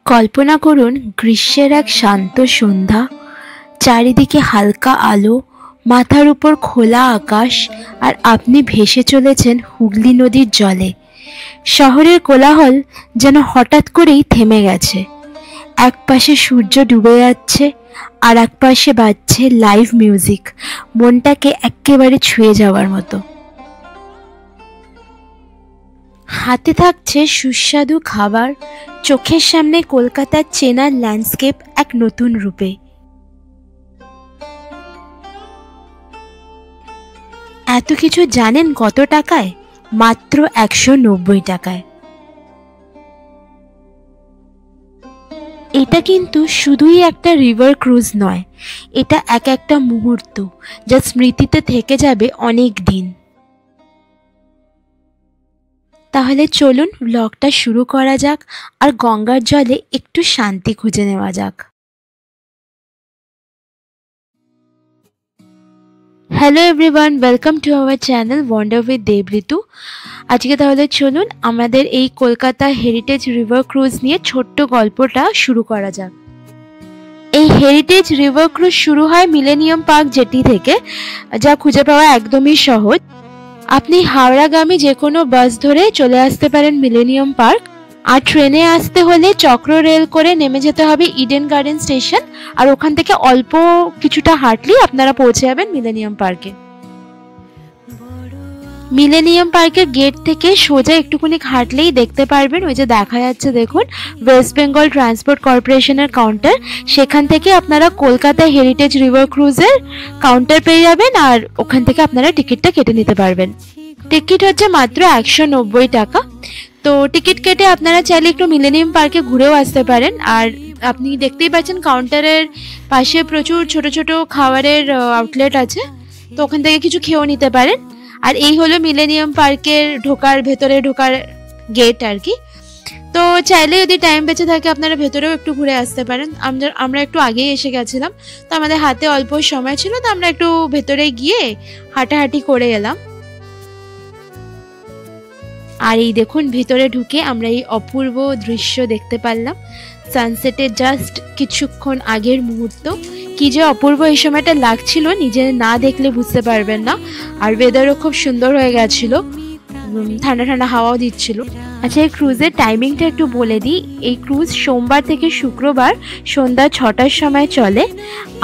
কল্পনা করুন গ্রীষ্মের এক শান্ত সন্ধ্যা, চারিদিকে হালকা আলো, মাথার উপর খোলা আকাশ, আর আপনি ভেসে চলেছেন হুগলি নদীর জলে। শহরের কোলাহল যেন হঠাৎ করেই থেমে গেছে। এক পাশে সূর্য ডুবে যাচ্ছে, আর এক পাশে বাজছে লাইভ মিউজিক, মনটাকে একেবারে ছুঁয়ে যাওয়ার মতো। হাতে থাকছে সুস্বাদু খাবার, চোখের সামনে কলকাতার চেনা ল্যান্ডস্কেপ এক নতুন রূপে। এত কিছু জানেন কত টাকায়? মাত্র 190 টাকায়। এটা কিন্তু শুধুই একটা রিভার ক্রুজ নয়, এটা একটা মুহূর্ত যা স্মৃতিতে থেকে যাবে অনেক দিন। তাহলে চলুন ব্লগটা শুরু করা যাক, আর গঙ্গার জলে একটু শান্তি খুঁজে নেওয়া যাক। Hello everyone, welcome to our channel wonder with Debritu. আজকে তাহলে চলুন আমাদের এই কলকাতা হেরিটেজ রিভার ক্রুজ নিয়ে ছোট্ট গল্পটা শুরু করা যাক। এই হেরিটেজ রিভার ক্রুজ শুরু হয় মিলেনিয়াম পার্ক জেটি থেকে, যা খুঁজে পাওয়া একদমই সহজ। আপনি হাওড়াগামী যে কোনো বাস ধরে চলে আসতে পারেন মিলেনিয়াম পার্ক, আর ট্রেনে আসতে হলে চক্র রেল করে নেমে যেতে হবে ইডেন গার্ডেন স্টেশন, আর ওখান থেকে অল্প কিছুটা হাঁটলেই আপনারা পৌঁছে যাবেন মিলেনিয়াম পার্কে। মিলেনিয়াম পার্কের গেট থেকে সোজা একটুখানি হাঁটলেই দেখতে পারবেন, ওই যে দেখা যাচ্ছে দেখুন, ওয়েস্ট বেঙ্গল ট্রান্সপোর্ট কর্পোরেশনের কাউন্টার। সেখান থেকে আপনারা কলকাতা হেরিটেজ রিভার ক্রুজের কাউন্টার পেয়ে যাবেন, আর ওখান থেকে আপনারা টিকিটটা কেটে নিতে পারবেন। টিকিট হচ্ছে মাত্র 190 টাকা। তো টিকিট কেটে আপনারা চাইলে একটু মিলেনিয়াম পার্কে ঘুরেও আসতে পারেন। আর আপনি দেখতেই পাচ্ছেন কাউন্টারের পাশে প্রচুর ছোট ছোট খাবারের আউটলেট আছে, তো ওখান থেকে কিছু খেয়েও নিতে পারেন। আর এই হলো মিলেনিয়াম পার্কের ভেতরে ঢোকার গেট আর কি। তো চাইলে যদি টাইম বেঁচে থাকে আপনারা ভেতরেও একটু ঘুরে আসতে পারেন। আমরা একটু আগেই এসে গেছিলাম, তো আমাদের হাতে অল্প সময় ছিল, তো আমরা একটু ভেতরে গিয়ে হাঁটাহাঁটি করে এলাম। আর এই দেখুন ভিতরে ঢুকে আমরা এই অপূর্ব দৃশ্য দেখতে পারলাম। সানসেটের জাস্ট কিছুক্ষণ আগের মুহূর্ত, কি যে অপূর্ব এই সময়টা লাগছিল, নিজে না দেখলে বুঝতে পারবেন না। আর ওয়েদারও খুব সুন্দর হয়ে গেছিল, ঠান্ডা ঠান্ডা হাওয়াও দিচ্ছিল। আচ্ছা, এই ক্রুজের টাইমিংটা একটু বলে দিই। এই ক্রুজ সোমবার থেকে শুক্রবার সন্ধ্যা 6টার সময় চলে,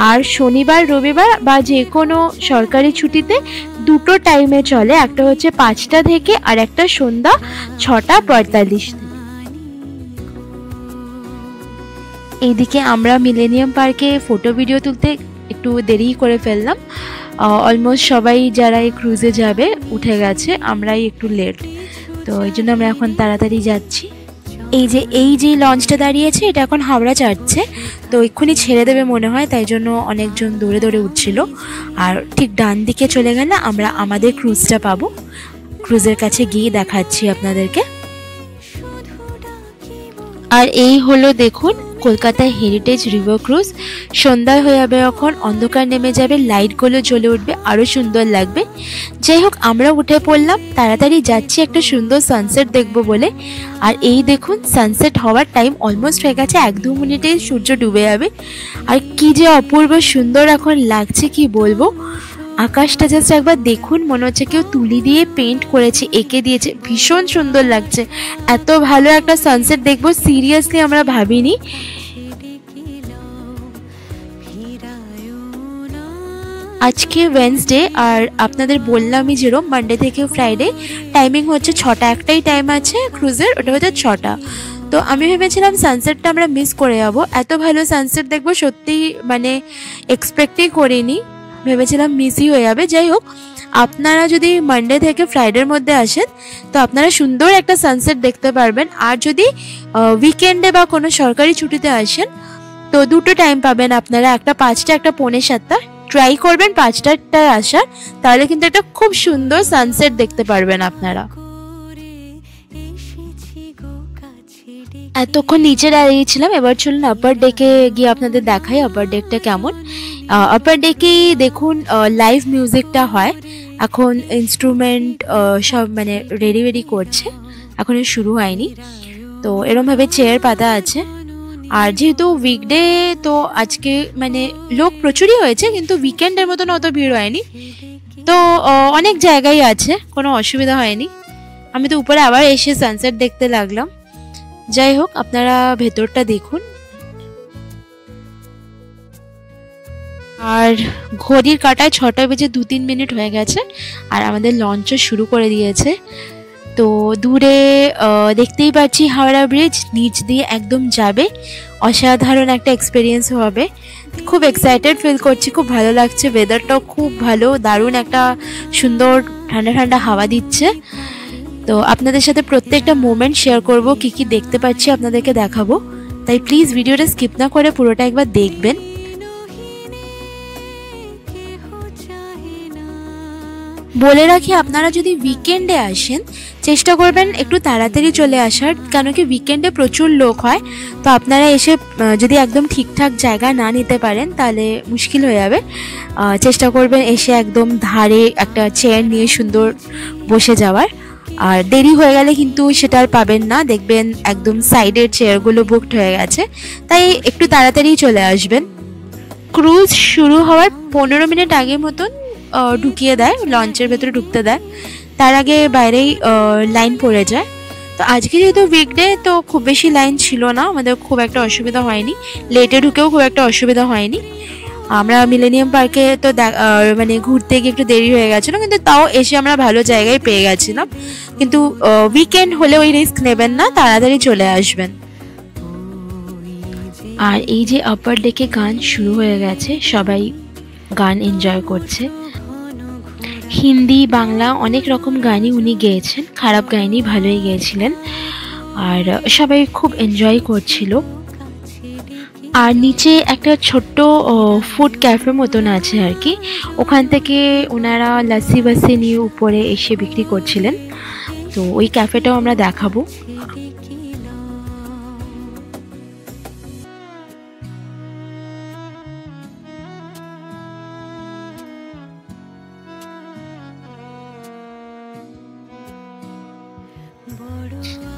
আর শনিবার রবিবার বা যে কোনো সরকারি ছুটিতে দুটো টাইমে চলে, একটা হচ্ছে 5টা থেকে আর একটা সন্ধ্যা 6:45। এইদিকে আমরা মিলেনিয়াম পার্কে ফটো ভিডিও তুলতে একটু দেরি করে ফেললাম। অলমোস্ট সবাই যারা এই ক্রুজে যাবে উঠে গেছে, আমরাই একটু লেট, তো এই জন্য আমরা এখন তাড়াতাড়ি যাচ্ছি। এই যে লঞ্চটা দাঁড়িয়েছে, এটা এখন হাওড়া ছাড়ছে, তো এক্ষুনি ছেড়ে দেবে মনে হয়, তাই জন্য অনেকজন দৌড়ে দৌড়ে উঠছিল। আর ঠিক ডান দিকে চলে গেলে আমরা আমাদের ক্রুজটা পাবো। ক্রুজের কাছে গিয়ে দেখাচ্ছি আপনাদেরকে। আর এই হলো দেখুন কলকাতা হেরিটেজ রিভার ক্রুজ। সন্ধ্যা হয়ে যাবে, এখন অন্ধকার নেমে যাবে, লাইটগুলো জ্বলে উঠবে, আরও সুন্দর লাগবে। যাই হোক, আমরা উঠে পড়লাম, তাড়াতাড়ি যাচ্ছি একটা সুন্দর সানসেট দেখবো বলে। আর এই দেখুন সানসেট হওয়ার টাইম অলমোস্ট হয়ে গেছে, 1-2 মিনিটে সূর্য ডুবে যাবে। আর কি যে অপূর্ব সুন্দর এখন লাগছে কি বলবো। আকাশটা জাস্ট একবার দেখুন, মনে হচ্ছে কেউ তুলি দিয়ে পেন্ট করেছে, এঁকে দিয়েছে, ভীষণ সুন্দর লাগছে। এত ভালো একটা সানসেট দেখবো সিরিয়াসলি আমরা ভাবিনি। আজকে ওয়েডনেসডে, আর আপনাদের বললামই যেরকম মানডে থেকে ফ্রাইডে টাইমিং হচ্ছে 6টা, একটাই টাইম আছে ক্রুজের, ওটা হচ্ছে 6টা। তো আমি ভেবেছিলাম সানসেটটা আমরা মিস করে যাবো, এত ভালো সানসেট দেখবো সত্যি মানে এক্সপেক্টই করিনি, ভেবেছিলাম মিসই হয়ে যাবে। যাই হোক, আপনারা যদি মানডে থেকে ফ্রাইডের মধ্যে আসেন তো আপনারা সুন্দর একটা সানসেট দেখতে পারবেন। আর যদি উইকেন্ডে বা কোনো সরকারি ছুটিতে আসেন তো দুটো টাইম পাবেন আপনারা, একটা 5টা, একটা 6:45। ট্রাই করবেন 5টায় আসার, তাহলে কিন্তু একটা খুব সুন্দর সানসেট দেখতে পারবেন আপনারা। এতক্ষণ নিচে দাঁড়িয়েছিলাম, এবার চলুন আপার ডেকে গিয়ে আপনাদের দেখাই আপার ডেকটা কেমন। আপার ডেকেই দেখুন লাইভ মিউজিকটা হয়, এখন ইনস্ট্রুমেন্ট সব মানে রেডি করছে, এখনো শুরু হয়নি। তো এরমভাবে চেয়ার পাতা আছে, আর যেহেতু উইকডে তো আজকে মানে লোক প্রচুরই হয়েছে, কিন্তু উইকেন্ডের মতন অত ভিড় হয়নি। তো অনেক জায়গায় আছে, কোনো অসুবিধা হয়নি। আমি তো উপরে আবার এসে সানসেট দেখতে লাগলাম। যাই হোক, আপনারা ভেতরটা দেখুন। আর ঘড়ির কাঁটায় 6টা বেজে 2-3 মিনিট হয়ে গেছে, আর আমাদের লঞ্চও শুরু করে দিয়েছে। তো দূরে দেখতেই পাচ্ছি হাওড়া ব্রিজ, নিচ দিয়ে একদম যাবে। অসাধারণ একটা এক্সপিরিয়েন্স হবে। খুব এক্সাইটেড ফিল করছি, খুব ভালো লাগছে। ওয়েদারটাও খুব ভালো, দারুণ একটা সুন্দর ঠান্ডা ঠান্ডা হাওয়া দিচ্ছে। তো আপনাদের সাথে প্রত্যেকটা মোমেন্ট শেয়ার করব, কি কি দেখতে পাচ্ছি আপনাদেরকে দেখাবো। তাই প্লিজ ভিডিওটা স্কিপ না করে পুরোটা একবার দেখবেন। বলে রাখি, আপনারা যদি উইকেন্ডে আসেন চেষ্টা করবেন একটু তাড়াতাড়ি চলে আসার, কেন কি উইকেন্ডে প্রচুর লোক হয়। তো আপনারা এসে যদি একদম ঠিকঠাক জায়গা না নিতে পারেন তাহলে মুশকিল হয়ে যাবে। চেষ্টা করবেন এসে একদম ধারে একটা চেয়ার নিয়ে সুন্দর বসে যাওয়ার। আর দেরি হয়ে গেলে কিন্তু সেটা আর পাবেন না, দেখবেন একদম সাইডের চেয়ারগুলো বুকড হয়ে গেছে। তাই একটু তাড়াতাড়ি চলে আসবেন। ক্রুজ শুরু হওয়ার 15 মিনিট আগে মতন ঢুকিয়ে দেয়, লঞ্চের ভেতরে ঢুকতে দেয়। তার আগে বাইরেই লাইন পড়ে যায়। তো আজকে যেহেতু উইকডে, তো খুব বেশি লাইন ছিল না, আমাদের খুব একটা অসুবিধা হয়নি। লেটে ঢুকেও খুব একটা অসুবিধা হয়নি। আমরা মিলেনিয়াম পার্কে তো মানে ঘুরতে গিয়ে একটু দেরি হয়ে গেছিলো, কিন্তু তাও এসে আমরা ভালো জায়গায় পেয়ে গেছিলাম। কিন্তু উইকেন্ড হলে ওই রিস্ক নেবেন না, তাড়াতাড়ি চলে আসবেন। আর এই যে আপার ডেকে গান শুরু হয়ে গেছে, সবাই গান এনজয় করছে। হিন্দি বাংলা অনেক রকম গানই উনি গেয়েছেন, খারাপ গায়নি, ভালোই গেয়েছিলেন। আর সবাই খুব এনজয় করছিল। আর নিচে একটা ছোট্ট ফুড ক্যাফে মতন আছে আর কি, ওখান থেকে ওনারা লাসি বাসি নিয়ে উপরে এসে বিক্রি করছিলেন। তো ওই ক্যাফেটাও আমরা দেখাবো।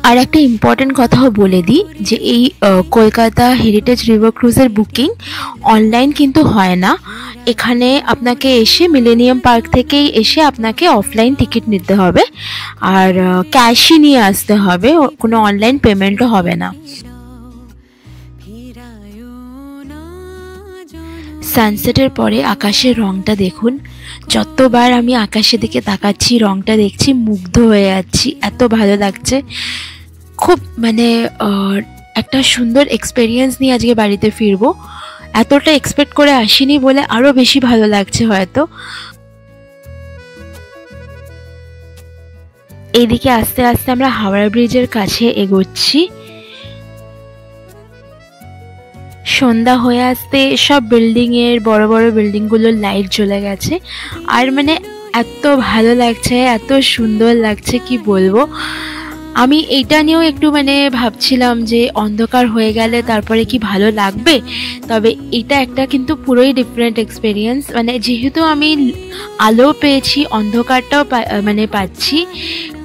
আর একটা ইম্পর্টেন্ট কথাও বলে দিই যে এই কলকাতা হেরিটেজ রিভার ক্রুজের বুকিং অনলাইন কিন্তু হয় না। এখানে আপনাকে এসে মিলেনিয়াম পার্ক থেকেই এসে আপনাকে অফলাইন টিকিট নিতে হবে, আর ক্যাশই নিয়ে আসতে হবে, কোনো অনলাইন পেমেন্টও হবে না। সানসেটের পরে আকাশের রংটা দেখুন। যতবার আমি আকাশের দিকে তাকাচ্ছি, রংটা দেখছি, মুগ্ধ হয়ে যাচ্ছি, এত ভালো লাগছে। খুব মানে একটা সুন্দর এক্সপেরিয়েন্স নিয়ে আজকে বাড়িতে ফিরবো। এতটা এক্সপেক্ট করে আসিনি বলে আরও বেশি ভালো লাগছে হয়তো। এইদিকে আস্তে আস্তে আমরা হাওড়া ব্রিজের কাছে এগোচ্ছি। সন্ধ্যা হয়ে আসতে সব বিল্ডিংয়ের, বড় বড় বিল্ডিংগুলোর লাইট জ্বলে গেছে। আর মানে এত ভালো লাগছে, এত সুন্দর লাগছে, কি বলবো। আমি এইটা নিয়েও একটু মানে ভাবছিলাম যে অন্ধকার হয়ে গেলে তারপরে কি ভালো লাগবে। তবে এটা একটা কিন্তু পুরোই ডিফারেন্ট এক্সপিরিয়েন্স। মানে যেহেতু আমি আলো পেয়েছি, অন্ধকারটাও মানে পাচ্ছি,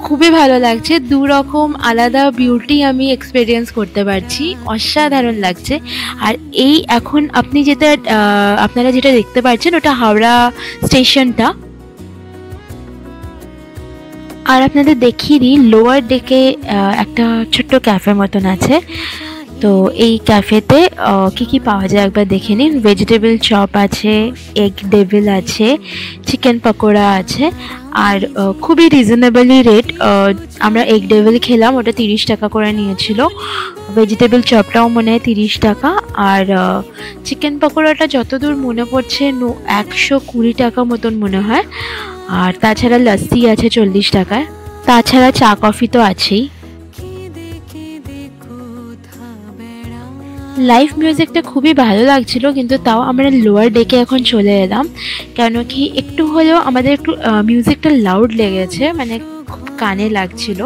খুবই ভালো লাগছে। দু রকম আলাদা বিউটি আমি এক্সপিরিয়েন্স করতে পারছি, অসাধারণ লাগছে। আর এই এখন আপনারা যেটা দেখতে পাচ্ছেন ওটা হাওড়া স্টেশনটা। আর আপনাদের দেখিয়ে দিই, লোয়ার ডেকে একটা ছোট্ট ক্যাফে মতন আছে। তো এই ক্যাফেতে কি কি পাওয়া যায় একবার দেখে নিন। ভেজিটেবল চপ আছে, এগ ডেভিল আছে, চিকেন পকোড়া আছে, আর খুবই রিজনেবলি রেট। আমরা এগ ডেভিল খেলাম, ওটা 30 টাকা করে নিয়েছিল। ভেজিটেবল চপটাও মনে হয় 30 টাকা। আর চিকেন পকোড়াটা যতদূর মনে পড়ছে 120 টাকা মতন মনে হয়। আর তাছাড়া লস্যি আছে 40 টাকায়। তাছাড়া চা কফি তো আছেই। লাইভ মিউজিকটা খুবই ভালো লাগছিল, কিন্তু তাও আমরা লোয়ার ডেকে এখন চলে এলাম। কেন কি একটু হলেও আমাদের একটু মিউজিকটা লাউড লেগেছে, মানে খুব কানে লাগছিল।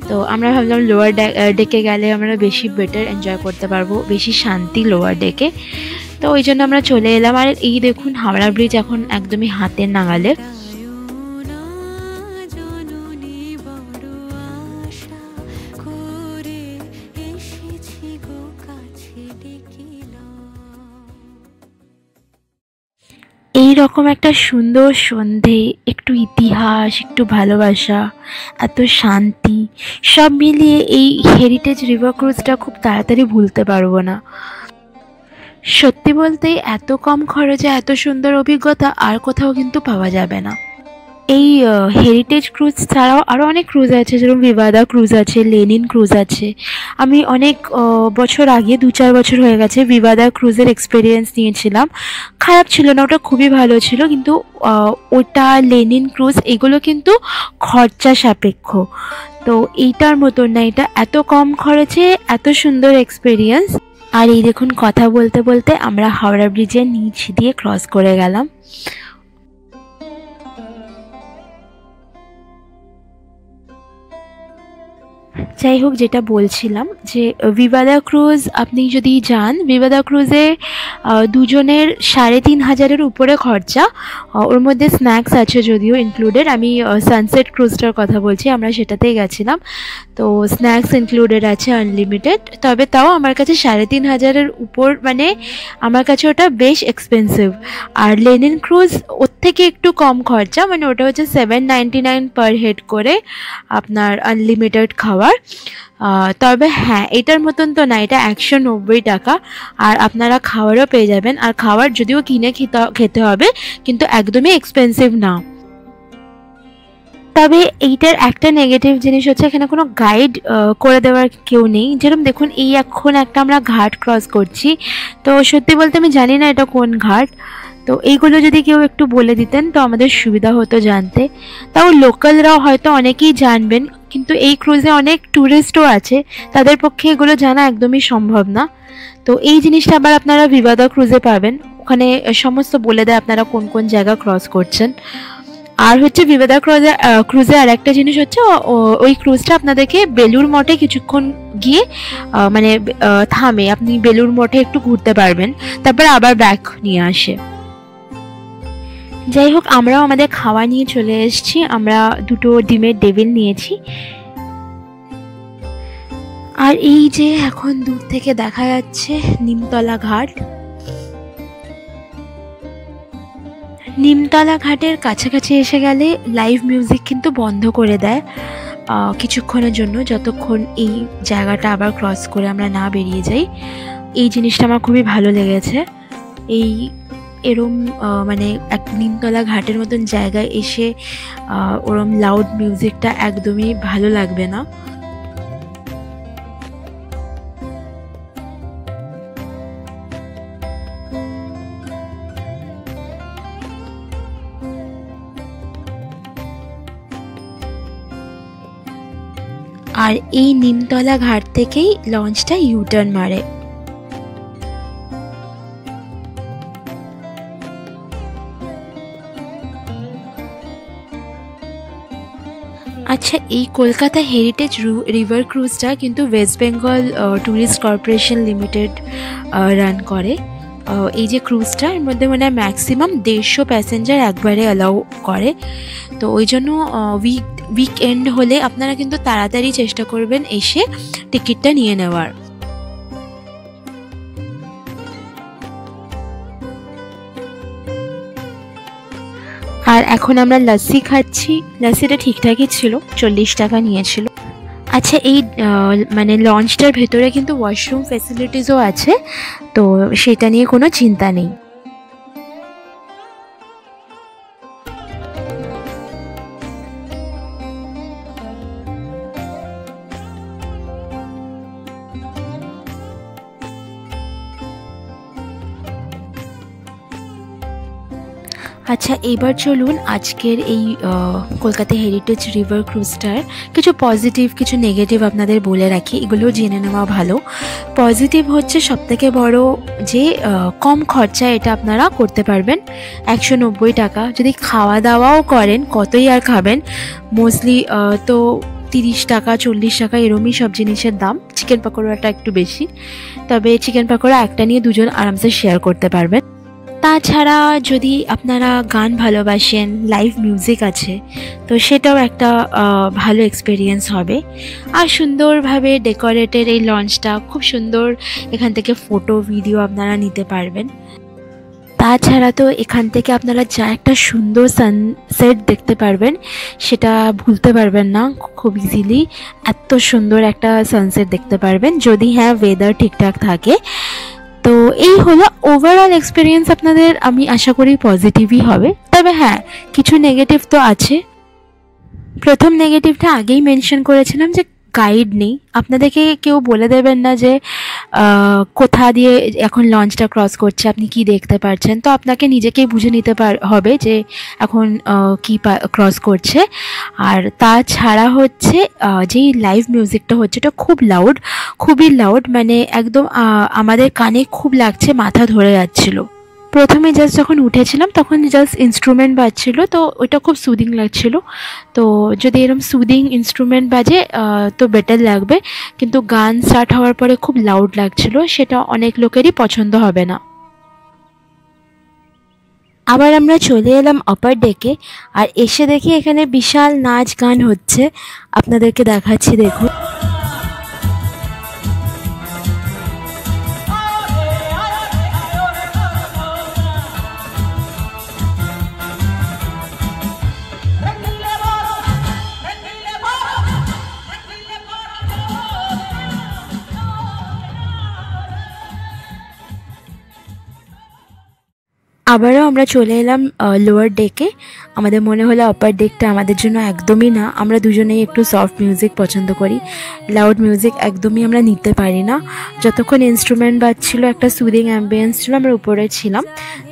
তো আমরা ভাবলাম লোয়ার ডেকে গেলে আমরা বেশি বেটার এনজয় করতে পারবো, বেশি শান্তি লোয়ার ডেকে। তো ওই জন্য আমরা চলে এলাম। আর এই দেখুন হাওড়া ব্রিজ এখন একদমই হাতের নাগালে। রকম একটা সুন্দর সন্ধে, একটু ইতিহাস, একটু ভালোবাসা, এত শান্তি, সব মিলিয়ে এই হেরিটেজ রিভার ক্রুজটা খুব তাড়াতাড়ি ভুলতে পারবো না। সত্যি বলতে এত কম খরচে এত সুন্দর অভিজ্ঞতা আর কোথাও কিন্তু পাওয়া যাবে না। এই হেরিটেজ ক্রুজ ছাড়াও আরও অনেক ক্রুজ আছে, যেরকম ভিভাদা ক্রুজ আছে, লেনিন ক্রুজ আছে। আমি অনেক বছর আগে 2-4 বছর হয়ে গেছে ভিভাদা ক্রুজের এক্সপিরিয়েন্স নিয়েছিলাম। খারাপ ছিল না, ওটা খুবই ভালো ছিল। কিন্তু ওটা লেনিন ক্রুজ এগুলো কিন্তু খরচা সাপেক্ষ, তো এইটার মতন না। এটা এত কম খরচে এত সুন্দর এক্সপিরিয়েন্স। আর এই দেখুন, কথা বলতে বলতে আমরা হাওড়া ব্রিজের নিচ দিয়ে ক্রস করে গেলাম। যাই হোক, যেটা বলছিলাম যে ভিভাদা ক্রুজ আপনি যদি যান, ভিভাদা ক্রুজে দুজনের 3,500-এর উপরে খরচা। ওর মধ্যে স্ন্যাক্স আছে যদিও ইনক্লুডেড। আমি সানসেট ক্রুজটার কথা বলছি, আমরা সেটাতেই গেছিলাম। তো স্ন্যাক্স ইনক্লুডেড আছে আনলিমিটেড, তবে তাও আমার কাছে 3,500-এর উপর, মানে আমার কাছে ওটা বেশ এক্সপেন্সিভ। আর লেনিন ক্রুজ ওর থেকে একটু কম খরচা, মানে ওটা হচ্ছে 799 পার হেড করে আপনার আনলিমিটেড খাবার। তবে হ্যাঁ, এটার মতন তো না, এটা 190 টাকা আর আপনারা খাবারও পেয়ে যাবেন। আর খাবার যদিও কিনে খেতে হবে, কিন্তু একদমই এক্সপেন্সিভ না। তবে এইটার একটা নেগেটিভ জিনিস হচ্ছে, এখানে কোনো গাইড করে দেওয়ার কেউ নেই। যেরকম দেখুন, এই এখন একটা আমরা ঘাট ক্রস করছি, তো সত্যি বলতে আমি জানি না এটা কোন ঘাট। তো এইগুলো যদি কেউ একটু বলে দিতেন তো আমাদের সুবিধা হতো জানতে। তাও লোকালরাও হয়তো অনেকেই জানবেন, কিন্তু এই ক্রুজে অনেক ট্যুরিস্টও আছে, তাদের পক্ষে এগুলো জানা একদমই সম্ভব না। তো এই জিনিসটা আবার আপনারা ভিভাদা ক্রুজে পাবেন, ওখানে সমস্ত বলে দেয় আপনারা কোন কোন জায়গা ক্রস করছেন। আর হচ্ছে ভিভাদা ক্রুজে আর একটা জিনিস হচ্ছে, ওই ক্রুজটা আপনাদেরকে বেলুর মঠে কিছুক্ষণ গিয়ে মানে থামে, আপনি বেলুর মঠে একটু ঘুরতে পারবেন, তারপর আবার ব্যাক নিয়ে আসে। যাই হোক, আমরাও আমাদের খাওয়া নিয়ে চলে এসেছি। আমরা 2টো ডিমের ডেভিল নিয়েছি। আর এই যে এখন দূর থেকে দেখা যাচ্ছে নিমতলা ঘাট। নিমতলা ঘাটের কাছাকাছি এসে গেলে লাইভ মিউজিক কিন্তু বন্ধ করে দেয় কিছুক্ষণের জন্য, যতক্ষণ এই জায়গাটা আবার ক্রস করে আমরা না বেরিয়ে যাই। এই জিনিসটা আমার খুবই ভালো লেগেছে। এরম মানে এক নিমতলা ঘাটের মতন জায়গায় এসে ওরম লাউড মিউজিকটা একদমই ভালো লাগবে না। আর এই নিমতলা ঘাট থেকেই লঞ্চটা ইউটার্ন মারে। আচ্ছা, এই কলকাতা হেরিটেজ রিভার ক্রুজটা কিন্তু West Bengal tourist corporation limited run করে। এই যে ক্রুজটা, এর মধ্যে মানে ম্যাক্সিমাম 150 প্যাসেঞ্জার একবারে অ্যালাউ করে। তো ওই জন্য উইকএন্ড হলে আপনারা কিন্তু তাড়াতাড়ি চেষ্টা করবেন এসে টিকিটটা নিয়ে নেওয়ার। আর এখন আমরা লস্যি খাচ্ছি। লস্যিটা ঠিকঠাকই ছিল, 40 টাকা নিয়েছিল। আচ্ছা, এই মানে লঞ্চটার ভেতরে কিন্তু ওয়াশরুম ফেসিলিটিসও আছে, তো সেটা নিয়ে কোনো চিন্তা নেই। আচ্ছা, এবার চলুন আজকের এই কলকাতা হেরিটেজ রিভার ক্রুজটার কিছু পজিটিভ কিছু নেগেটিভ আপনাদের বলে রাখি, এগুলো জেনে নেওয়া ভালো। পজিটিভ হচ্ছে সবথেকে বড় যে কম খরচায় এটা আপনারা করতে পারবেন। 190 টাকা। যদি খাওয়া দাওয়াও করেন, কতই আর খাবেন, মোস্টলি তো 30 টাকা 40 টাকা এরমই সব জিনিসের দাম। চিকেন পকোড়াটা একটু বেশি, তবে চিকেন পকোড়া একটা নিয়ে দুজন আরামসে শেয়ার করতে পারবেন। তাছাড়া যদি আপনারা গান ভালোবাসেন, লাইভ মিউজিক আছে, তো সেটাও একটা ভালো এক্সপিরিয়েন্স হবে। আর সুন্দরভাবে ডেকোরেটেড এই লঞ্চটা খুব সুন্দর, এখান থেকে ফটো ভিডিও আপনারা নিতে পারবেন। তাছাড়া তো এখান থেকে আপনারা যা একটা সুন্দর সানসেট দেখতে পারবেন সেটা ভুলতে পারবেন না খুব ইজিলি। এত সুন্দর একটা সানসেট দেখতে পারবেন যদি হ্যাঁ ওয়েদার ঠিকঠাক থাকে। তো এই হলো ওভারঅল এক্সপিরিয়েন্স। আপনাদের আমি আশা করি পজিটিভই হবে, তবে হ্যাঁ কিছু নেগেটিভ তো আছে। প্রথম নেগেটিভটা আগেই মেনশন করেছিলাম যে গাইড নেই, আপনাদেরকে কেউ বলে দেবেন না যে কোথা দিয়ে এখন লঞ্চটা ক্রস করছে, আপনি কি দেখতে পাচ্ছেন। তো আপনাকে নিজেকেই বুঝে নিতে হবে যে এখন কি ক্রস করছে। আর তাছাড়া হচ্ছে যেই লাইভ মিউজিকটা হচ্ছে এটা খুব লাউড, খুবই লাউড, মানে একদম আমাদের কানে খুব লাগছে, মাথা ধরে যাচ্ছিলো। প্রথমে জাস্ট যখন উঠেছিলাম তখন জাস্ট ইনস্ট্রুমেন্ট বাজছিল, তো ওইটা খুব সুদিং লাগছিল। তো যদি এরকম সুদিং ইনস্ট্রুমেন্ট বাজে তো বেটার লাগবে, কিন্তু গান স্টার্ট হওয়ার পরে খুব লাউড লাগছিল, সেটা অনেক লোকেরই পছন্দ হবে না। আবার আমরা চলে এলাম আপার ডেকে, আর এসে দেখি এখানে বিশাল নাচ গান হচ্ছে, আপনাদেরকে দেখাচ্ছি দেখুন। আবারও আমরা চলে এলাম লোয়ার ডেকে। আমাদের মনে হলো আপার ডেকটা আমাদের জন্য একদমই না, আমরা দুজনেই একটু সফট মিউজিক পছন্দ করি, লাউড মিউজিক একদমই আমরা নিতে পারি না। যতক্ষণ ইনস্ট্রুমেন্ট বাজছিল একটা সুদিং অ্যাম্বিয়েন্স ছিল, আমরা উপরে ছিলাম।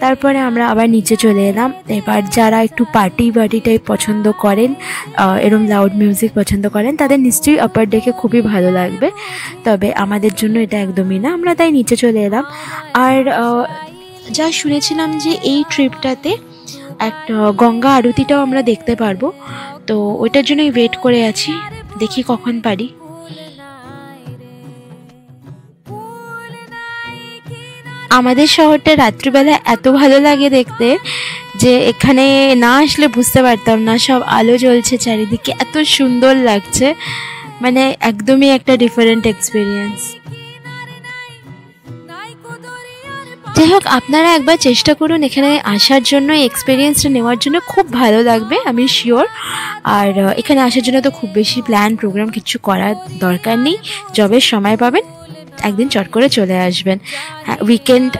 তারপরে আমরা আবার নিচে চলে এলাম। এবার যারা একটু পার্টি টাইপ পছন্দ করেন, এরম লাউড মিউজিক পছন্দ করেন, তাদের নিশ্চয়ই আপার ডেকে খুবই ভালো লাগবে, তবে আমাদের জন্য এটা একদমই না, আমরা তাই নিচে চলে এলাম। আর যা শুনেছিলাম যে এই ট্রিপটাতে একটা গঙ্গা আরতিটাও আমরা দেখতে পারবো, তো ওইটার জন্যই ওয়েট করে আছি, দেখি কখন পারি। আমাদের শহরটা রাত্রিবেলা এত ভালো লাগে দেখতে যে এখানে না আসলে বুঝতে পারতাম না, সব আলো জ্বলছে চারিদিকে, এত সুন্দর লাগছে, মানে একদমই একটা ডিফারেন্ট এক্সপিরিয়েন্স। যাই হোক, আপনারা একবার চেষ্টা করুন এখানে আসার জন্য, এক্সপিরিয়েন্সটা নেওয়ার জন্য, খুব ভালো লাগবে আমি শিওর। আর এখানে আসার জন্য তো খুব বেশি প্ল্যান প্রোগ্রাম কিছু করার দরকার নেই, যবে সময় পাবেন একদিন চট করে চলে আসবেন। হ্যাঁ, উইকেন্ড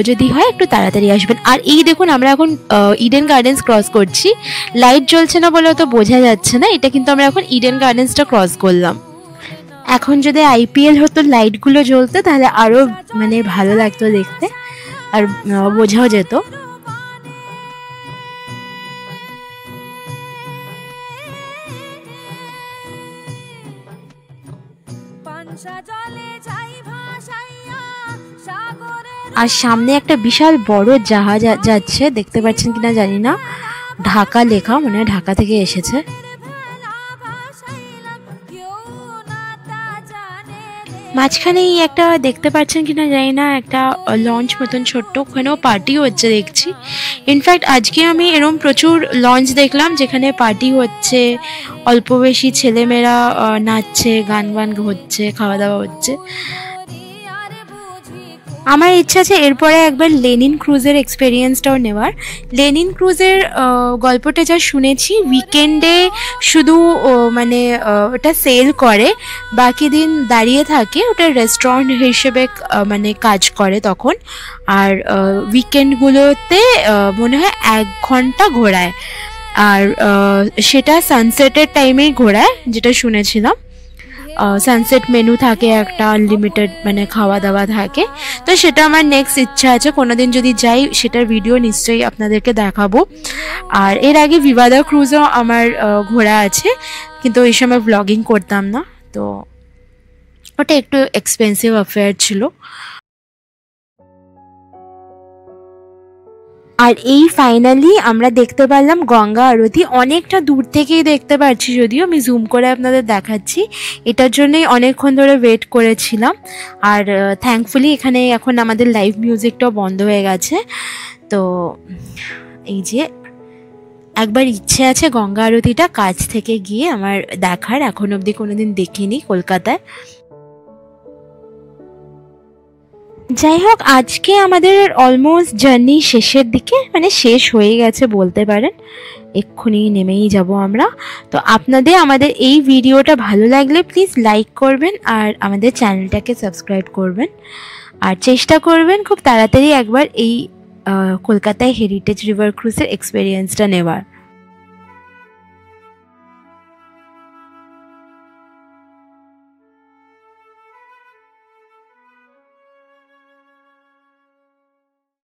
যদি হয় একটু তাড়াতাড়ি আসবেন। আর এই দেখুন আমরা এখন ইডেন গার্ডেন্স ক্রস করছি, লাইট জ্বলছে না বলে তো বোঝা যাচ্ছে না, এটা কিন্তু আমরা এখন ইডেন গার্ডেন্সটা ক্রস করলাম। এখন যদি আইপিএল হতো, লাইটগুলো জ্বলতো, তাহলে আরও মানে ভালো লাগতো দেখতে, আর বোঝাও যেত। আর সামনে একটা বিশাল বড় জাহাজ যাচ্ছে, দেখতে পাচ্ছেন কিনা জানি না, ঢাকা লেখা, মনে হয় ঢাকা থেকে এসেছে। মাঝখানেই একটা দেখতে পাচ্ছেন কিনা জানি না, একটা লঞ্চ মতন ছোট্ট, ওখানেও পার্টি হচ্ছে দেখছি। ইনফ্যাক্ট আজকে আমি এরম প্রচুর লঞ্চ দেখলাম যেখানে পার্টি হচ্ছে, অল্প বেশি ছেলেমেয়েরা নাচছে, গান হচ্ছে, খাওয়া দাওয়া হচ্ছে। আমার ইচ্ছা আছে এরপরে একবার লেনিন ক্রুজের এক্সপেরিয়েন্সটাও নেওয়ার। লেনিন ক্রুজের গল্পটা যা শুনেছি, উইকেন্ডে শুধু মানে ওটা সেল করে, বাকি দিন দাঁড়িয়ে থাকে, ওটা রেস্টুরেন্ট হিসেবে মানে কাজ করে তখন। আর উইকেন্ডগুলোতে মনে হয় 1 ঘন্টা ঘোরায়, আর সেটা সানসেটের টাইমেই ঘোরায় যেটা শুনেছিলাম। সানসেট মেনু থাকে একটা, আনলিমিটেড মানে খাওয়া দাওয়া থাকে। তো সেটা আমার নেক্সট ইচ্ছা আছে, কোনোদিন যদি যাই সেটার ভিডিও নিশ্চয়ই আপনাদেরকে দেখাবো। আর এর আগে ভিভাদা ক্রুজও আমার ঘোরা আছে, কিন্তু ওই সময় ব্লগিং করতাম না, তো ওটা একটু এক্সপেন্সিভ অ্যাফেয়ার ছিল। আর এই ফাইনালি আমরা দেখতে পারলাম গঙ্গা আরতি, অনেকটা দূর থেকেই দেখতে পাচ্ছি, যদিও আমি জুম করে আপনাদের দেখাচ্ছি, এটার জন্যই অনেকক্ষণ ধরে ওয়েট করেছিলাম। আর থ্যাঙ্কফুলি এখানে এখন আমাদের লাইভ মিউজিকটাও বন্ধ হয়ে গেছে। তো এই যে একবার ইচ্ছে আছে গঙ্গা আরতিটা কাছ থেকে গিয়ে আমার দেখার, এখন অবধি কোনোদিন দেখিনি কলকাতায়। যাই হোক, আজকে আমাদের অলমোস্ট জার্নি শেষের দিকে, মানে শেষ হয়ে গেছে বলতে পারেন, এক্ষুনি নেমেই যাব আমরা। তো আপনাদের আমাদের এই ভিডিওটা ভালো লাগলে প্লিজ লাইক করবেন আর আমাদের চ্যানেলটাকে সাবস্ক্রাইব করবেন, আর চেষ্টা করবেন খুব তাড়াতাড়ি একবার এই কলকাতায় হেরিটেজ রিভার ক্রুজের এক্সপিরিয়েন্সটা নেওয়ার।